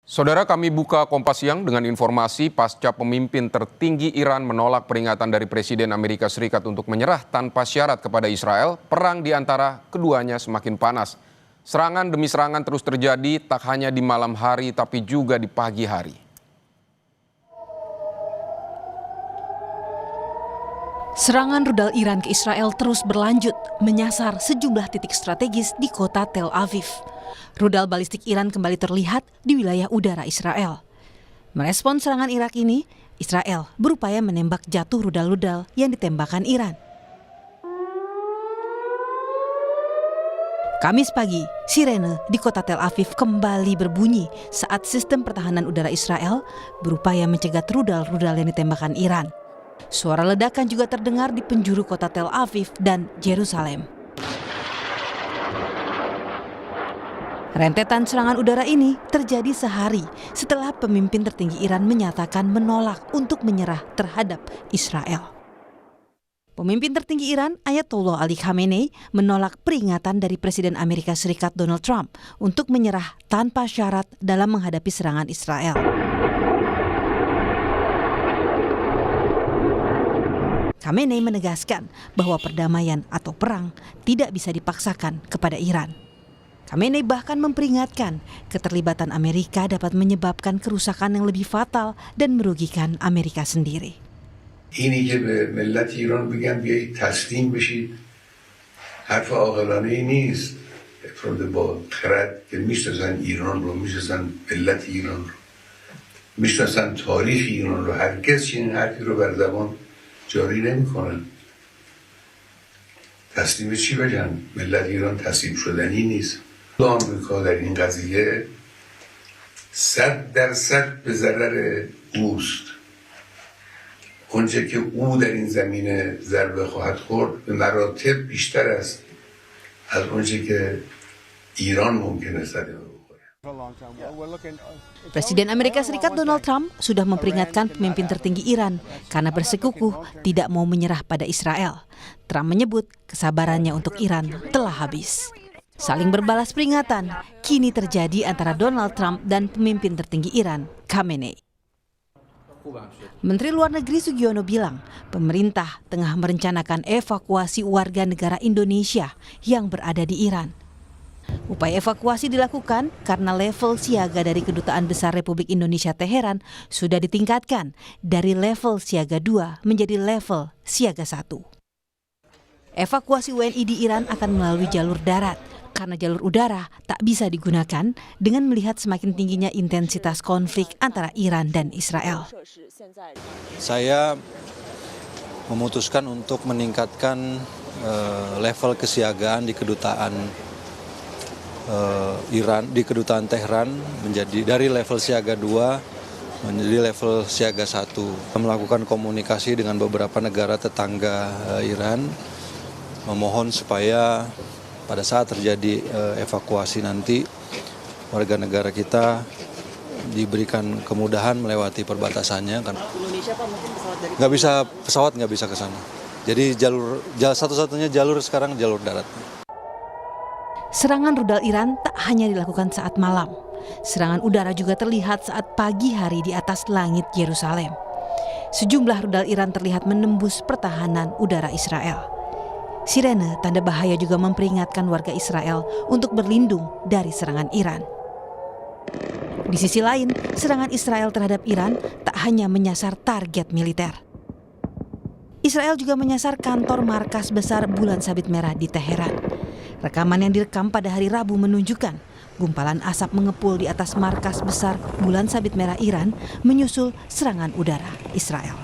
Saudara, kami buka Kompas Siang dengan informasi pasca pemimpin tertinggi Iran menolak peringatan dari Presiden Amerika Serikat untuk menyerah tanpa syarat kepada Israel, perang di antara keduanya semakin panas. Serangan demi serangan terus terjadi tak hanya di malam hari tapi juga di pagi hari. Serangan rudal Iran ke Israel terus berlanjut, menyasar sejumlah titik strategis di kota Tel Aviv. Rudal balistik Iran kembali terlihat di wilayah udara Israel. Merespons serangan Irak ini, Israel berupaya menembak jatuh rudal-rudal yang ditembakkan Iran. Kamis pagi, sirene di kota Tel Aviv kembali berbunyi saat sistem pertahanan udara Israel berupaya mencegat rudal-rudal yang ditembakkan Iran. Suara ledakan juga terdengar di penjuru kota Tel Aviv dan Yerusalem. Rentetan serangan udara ini terjadi sehari setelah pemimpin tertinggi Iran menyatakan menolak untuk menyerah terhadap Israel. Pemimpin tertinggi Iran, Ayatollah Ali Khamenei, menolak peringatan dari Presiden Amerika Serikat Donald Trump untuk menyerah tanpa syarat dalam menghadapi serangan Israel. Khamenei menegaskan bahwa perdamaian atau perang tidak bisa dipaksakan kepada Iran. Khamenei bahkan memperingatkan keterlibatan Amerika dapat menyebabkan kerusakan yang lebih fatal dan merugikan Amerika sendiri. Ini که به ملت ایران بگن بیایید تسلیم بشید حرف عاقلانه‌ای نیست. افراد با خرد که میشناسن ایران رو، میشناسن ملت ایران رو، میشناسن تاریخ ایران رو، هرگز چنین حرفی رو بر زبان جاری نمی‌کنن. تسلیم چی بگن؟ ملت ایران تسلیم شدنی نیست. آمریکا در این قضیه 100% به ضرر اوست. اونچه که او در این زمینه ضربه خواهد خورد به مراتب بیشتر است از اونچه که ایران ممکنه صدمه بخوره. Presiden Amerika Serikat Donald Trump sudah memperingatkan pemimpin tertinggi Iran karena bersikukuh tidak mau menyerah pada Israel. Trump menyebut kesabarannya untuk Iran telah habis. Saling berbalas peringatan kini terjadi antara Donald Trump dan pemimpin tertinggi Iran, Khamenei. Menteri Luar Negeri Sugiono bilang pemerintah tengah merencanakan evakuasi warga negara Indonesia yang berada di Iran. Upaya evakuasi dilakukan karena level siaga dari Kedutaan Besar Republik Indonesia Teheran sudah ditingkatkan dari level siaga 2 menjadi level siaga 1. Evakuasi WNI di Iran akan melalui jalur darat karena jalur udara tak bisa digunakan dengan melihat semakin tingginya intensitas konflik antara Iran dan Israel. Saya memutuskan untuk meningkatkan level kesiagaan di kedutaan Iran, di kedutaan Tehran menjadi dari level siaga 2 menjadi level siaga 1. Melakukan komunikasi dengan beberapa negara tetangga Iran, memohon supaya pada saat terjadi evakuasi nanti warga negara kita diberikan kemudahan melewati perbatasannya kan. Indonesia Pak, mungkin pesawat nggak bisa ke sana. Jadi satu-satunya jalur sekarang jalur darat. Serangan rudal Iran tak hanya dilakukan saat malam. Serangan udara juga terlihat saat pagi hari di atas langit Yerusalem. Sejumlah rudal Iran terlihat menembus pertahanan udara Israel. Sirene tanda bahaya juga memperingatkan warga Israel untuk berlindung dari serangan Iran. Di sisi lain, serangan Israel terhadap Iran tak hanya menyasar target militer. Israel juga menyasar kantor markas besar Bulan Sabit Merah di Teheran. Rekaman yang direkam pada hari Rabu menunjukkan gumpalan asap mengepul di atas markas besar Bulan Sabit Merah Iran menyusul serangan udara Israel.